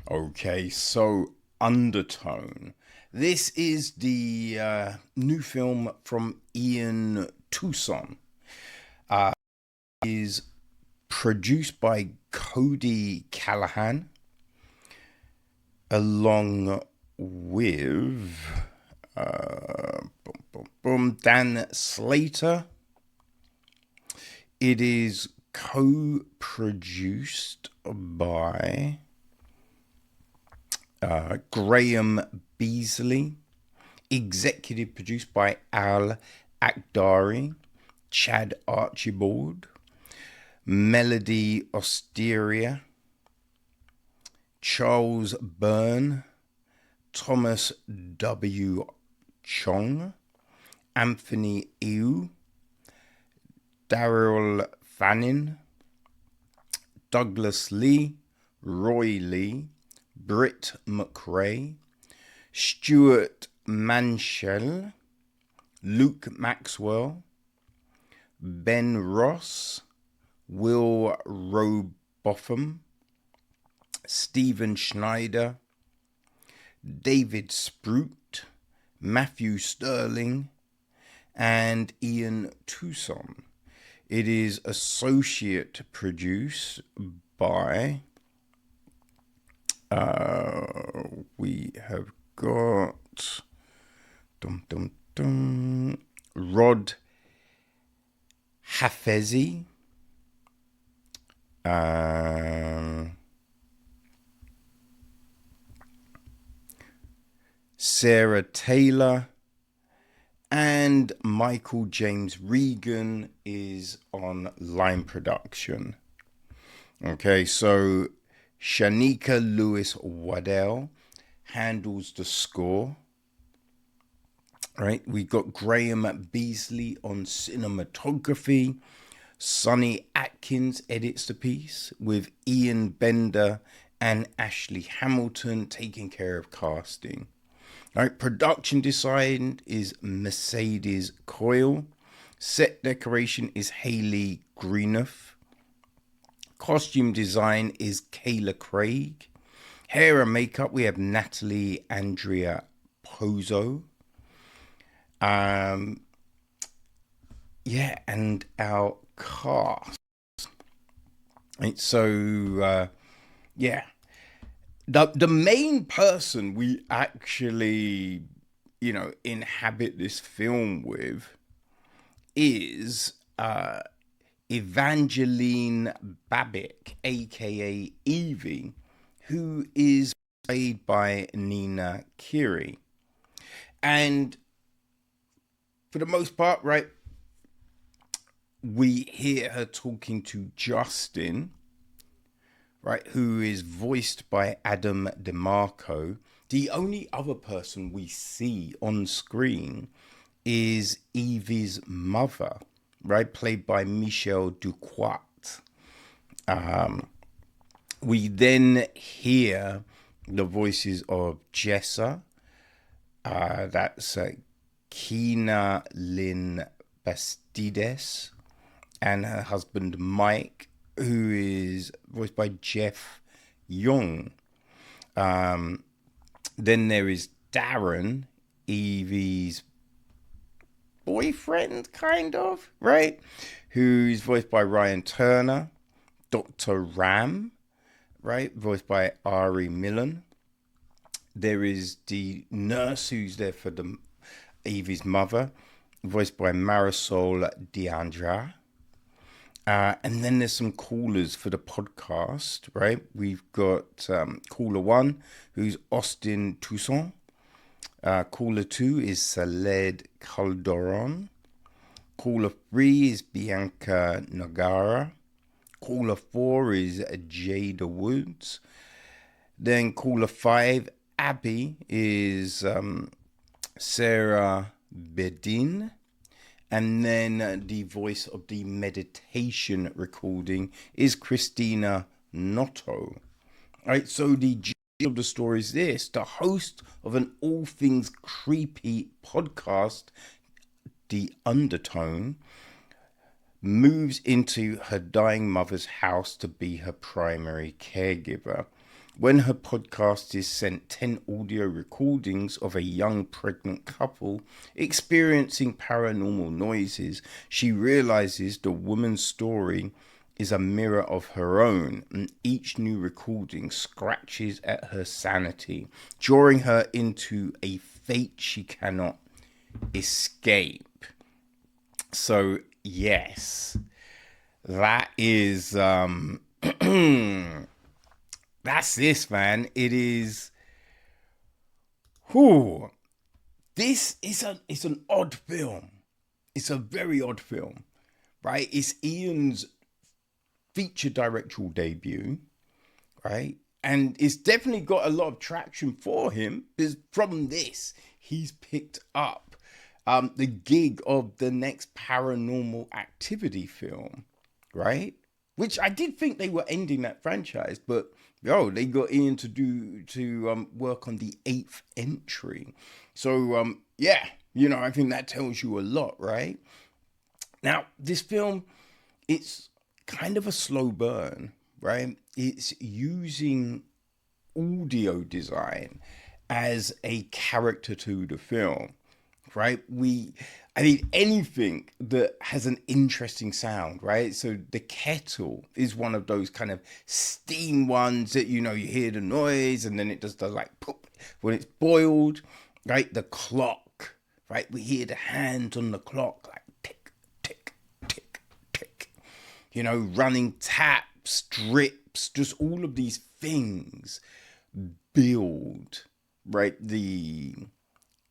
Okay, so Undertone. This is the new film from Ian Tuason. Is produced by Cody Callahan along with Dan Slater. It is co-produced by Graham Beasley, executive produced by Al Akdari, Chad Archibald, Melody Osteria, Charles Byrne, Thomas W. Chong, Anthony Ew, Daryl Fannin, Douglas Lee, Roy Lee, Britt McRae, Stuart Manshell, Luke Maxwell, Ben Ross, Will Robotham, Stephen Schneider, David Sprout, Matthew Sterling, and Ian Tuason. It is associate produced by we have got Rod Hafezi, Sarah Taylor, and Michael James Regan is on line production. Okay, so Shanika Lewis Waddell handles the score. Right, we've got Graham Beasley on cinematography. Sonny Atkins edits the piece, with Ian Bender and Ashley Hamilton taking care of casting. All right, production design is Mercedes Coyle. Set decoration is Haley Greenough. Costume design is Kayla Craig. Hair and makeup, we have Natalie Andrea Pozo. And our cast. Right, so, the main person we actually, inhabit this film with is Evangeline Babick, aka Evie, who is played by Nina Kiri. And for the most part, right, we hear her talking to Justin, right, who is voiced by Adam DiMarco. The only other person we see on screen is Evie's mother, right, played by Michèle Duquet. We then hear the voices of Jessa, that's Keana Lynn Bastidas, and her husband Mike, who is voiced by Jeff Young. Then there is Darren, Evie's boyfriend, kind of, right? Who's voiced by Ryan Turner. Dr. Ram, right? Voiced by Ari Millen. There is the nurse who's there for Evie's mother, voiced by Marisol Deandra. And then there's some callers for the podcast, right? We've got caller 1, who's Austin Toussaint. Caller 2 is Saled Calderon. Caller 3 is Bianca Nogara. Caller 4 is Jada Woods. Then caller 5, Abby, is Sarah Bedin. And then the voice of the meditation recording is Christina Noto. All right, so the gist of the story is this. The host of an all things creepy podcast, The Undertone, moves into her dying mother's house to be her primary caregiver. When her podcast is sent 10 audio recordings of a young pregnant couple experiencing paranormal noises, she realizes the woman's story is a mirror of her own, and each new recording scratches at her sanity, drawing her into a fate she cannot escape. So, yes, that is that's this, man. It is. Whew. This is it's an odd film. It's a very odd film, right? It's Ian's feature directorial debut, right? And it's definitely got a lot of traction for him, because from this, he's picked up the gig of the next Paranormal Activity film, right? Which I did think they were ending that franchise, but they got Ian to work on the 8th entry. So yeah, I think that tells you a lot, right? Now, this film, it's kind of a slow burn, right? It's using audio design as a character to the film, right? I mean, anything that has an interesting sound, right? So the kettle is one of those kind of steam ones that, you hear the noise and then it just does like poop when it's boiled, right? The clock, right? We hear the hands on the clock, like tick, tick, tick, tick, running taps, drips, just all of these things build, right? The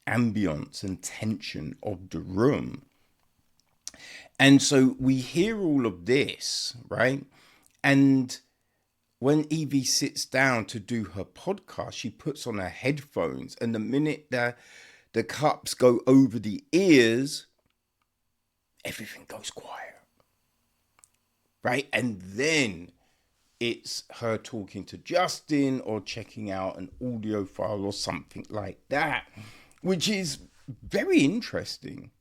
ambience and tension of the room. And so we hear all of this, right? And when Evie sits down to do her podcast, she puts on her headphones, and the minute the cups go over the ears, everything goes quiet, right? And then it's her talking to Justin or checking out an audio file or something like that, which is very interesting.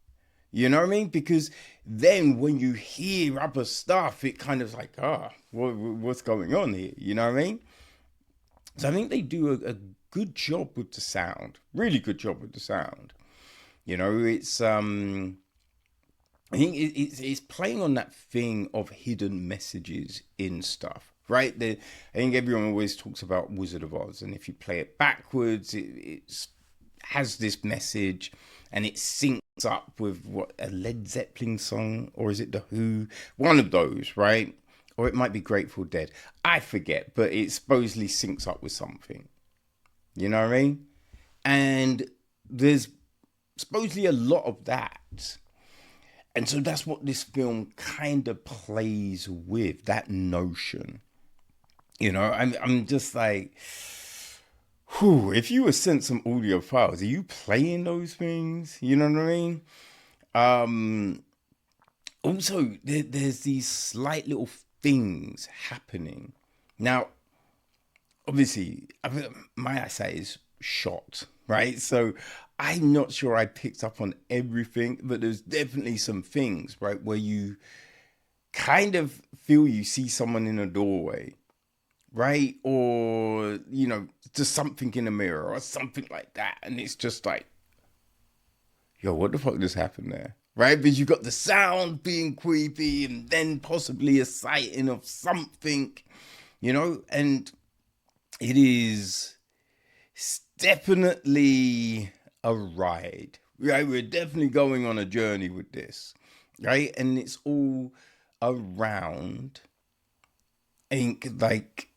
You know what I mean? Because then when you hear other stuff, it kind of like, what's going on here? You know what I mean? So I think they do a good job with the sound. Really good job with the sound. It's I think it's playing on that thing of hidden messages in stuff, right? I think everyone always talks about Wizard of Oz, and if you play it backwards, it has this message, and it syncs up with a Led Zeppelin song, or is it The Who? One of those, right? Or it might be Grateful Dead. I forget, but it supposedly syncs up with something. You know what I mean? And there's supposedly a lot of that. And so that's what this film kind of plays with, that notion. I'm just like, if you were sent some audio files, are you playing those things? You know what I mean? Also, there's these slight little things happening. Now, obviously, my eyesight is shot, right? So I'm not sure I picked up on everything, but there's definitely some things, right, where you kind of feel you see someone in a doorway, right? Or, just something in a mirror or something like that. And it's just like, what the fuck just happened there? Right? Because you've got the sound being creepy and then possibly a sighting of something, and it's definitely a ride, right? We're definitely going on a journey with this, right? And it's all around, I think, like,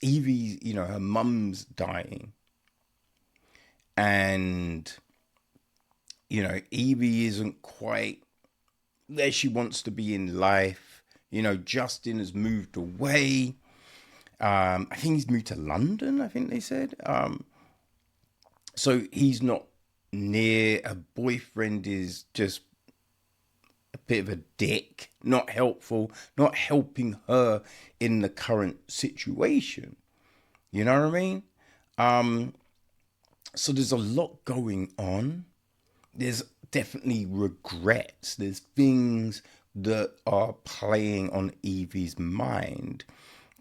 Evie, her mum's dying. And, Evie isn't quite where she wants to be in life. Justin has moved away. I think he's moved to London, I think they said. So he's not near. Her boyfriend is just a bit of a dick, not helpful, not helping her in the current situation. You know what I mean? So there's a lot going on. There's definitely regrets. There's things that are playing on Evie's mind,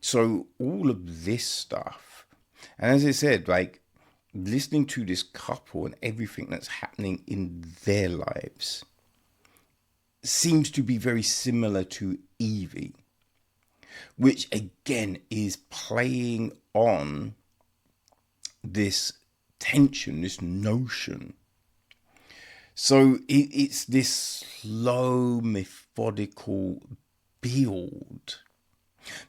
So all of this stuff, and as I said, like listening to this couple and everything that's happening in their lives seems to be very similar to Evie, which again is playing on this tension, this notion. So it's this slow, methodical build.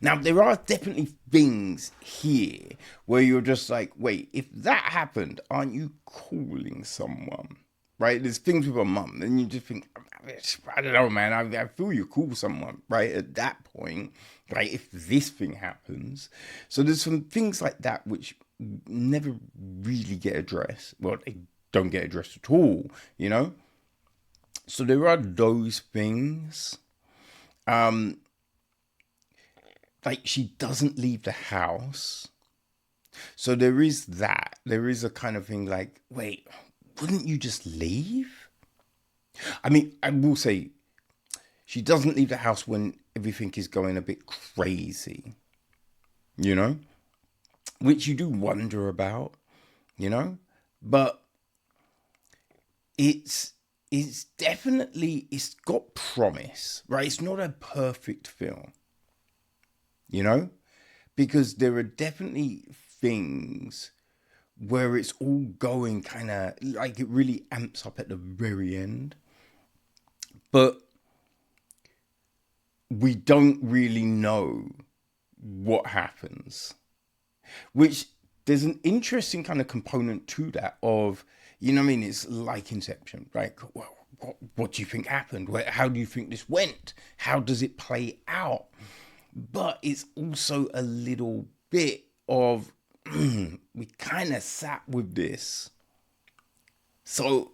Now, there are definitely things here where you're just like, wait, if that happened, aren't you calling someone? Right? There's things with a mum, and you just think, I don't know, man, I feel you call someone, right? At that point, right? If this thing happens. So there's some things like that which never really get addressed. Well, they don't get addressed at all, you know? So there are those things. Like she doesn't leave the house. So there is that. There is a kind of thing like, wait, wouldn't you just leave? I mean, I will say she doesn't leave the house when everything is going a bit crazy, you know, which you do wonder about, you know, but it's definitely, it's got promise, right? It's not a perfect film, you know, because there are definitely things where it's all going kind of like it really amps up at the very end, but we don't really know what happens, which there's an interesting kind of component to that of, you know what I mean? It's like Inception, right? Well, what do you think happened? How do you think this went? How does it play out? But it's also a little bit of, we kind of sat with this. So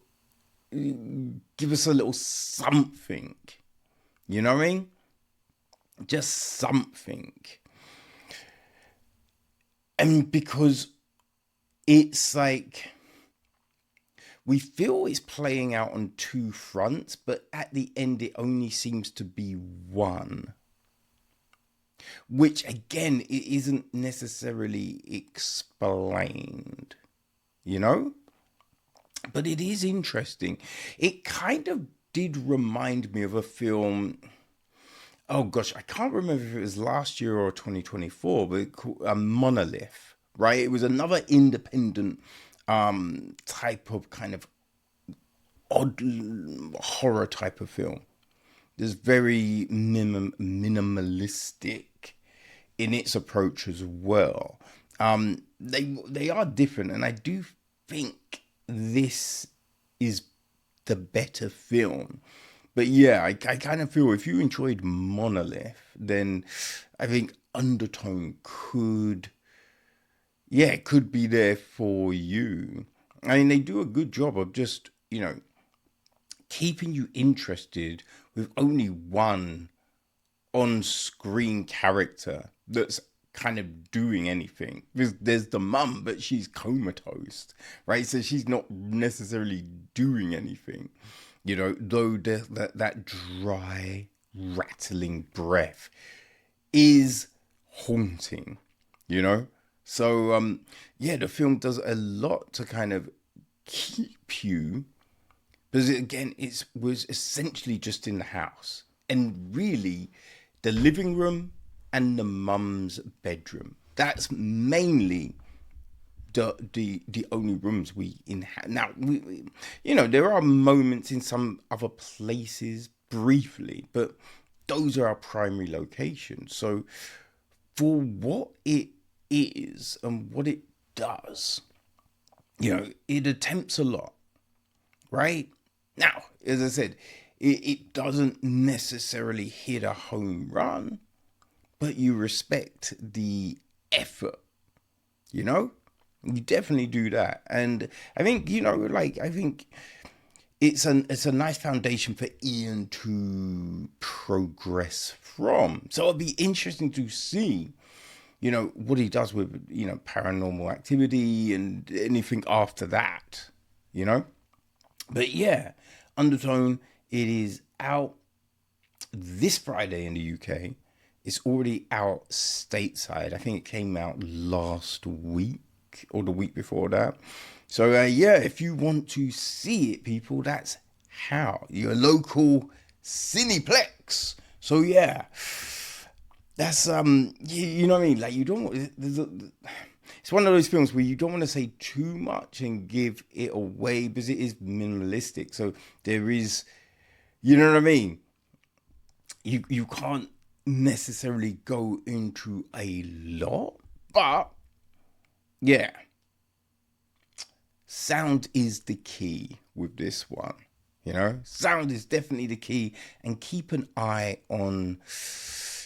give us a little something, you know what I mean? Just something. And because it's like, we feel it's playing out on two fronts, but at the end it only seems to be one. Which again, it isn't necessarily explained, you know? But it is interesting. It kind of did remind me of a film. Oh gosh, I can't remember if it was last year or 2024, but called Monolith, right? It was another independent type of kind of odd horror type of film. It's very minimalistic in its approach as well. They are different, and I do think this is the better film. But yeah, I kind of feel if you enjoyed Monolith, then I think Undertone could be there for you. I mean, they do a good job of just, you know, keeping you interested with only one on-screen character that's kind of doing anything. There's the mum, but she's comatose, right? So she's not necessarily doing anything, you know, though that dry, rattling breath is haunting, you know? So, yeah, the film does a lot to kind of keep you, because again, it was essentially just in the house, and really the living room and the mum's bedroom. That's mainly the only rooms we inhabit. Now, we, you know, there are moments in some other places briefly, but those are our primary locations. So for what it is and what it does, you know, it attempts a lot, right? Now, as I said, it doesn't necessarily hit a home run, but you respect the effort, you know? You definitely do that. And I think, you know, like, I think it's a nice foundation for Ian to progress from. So it'll be interesting to see, you know, what he does with, you know, Paranormal Activity and anything after that, you know? But yeah, Undertone, it is out this Friday in the UK. It's already out stateside. I think it came out last week or the week before that. So yeah, if you want to see it, people, that's how your local Cineplex. So yeah, that's you know what I mean. Like you don't. It's one of those films where you don't want to say too much and give it away because it is minimalistic. So there is, you know what I mean. You can't necessarily go into a lot, but yeah, sound is the key with this one. You know, sound is definitely the key, and keep an eye on,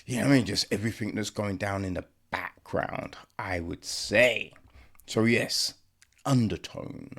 you know what I mean, just everything that's going down in the background, I would say. So yes, undertone.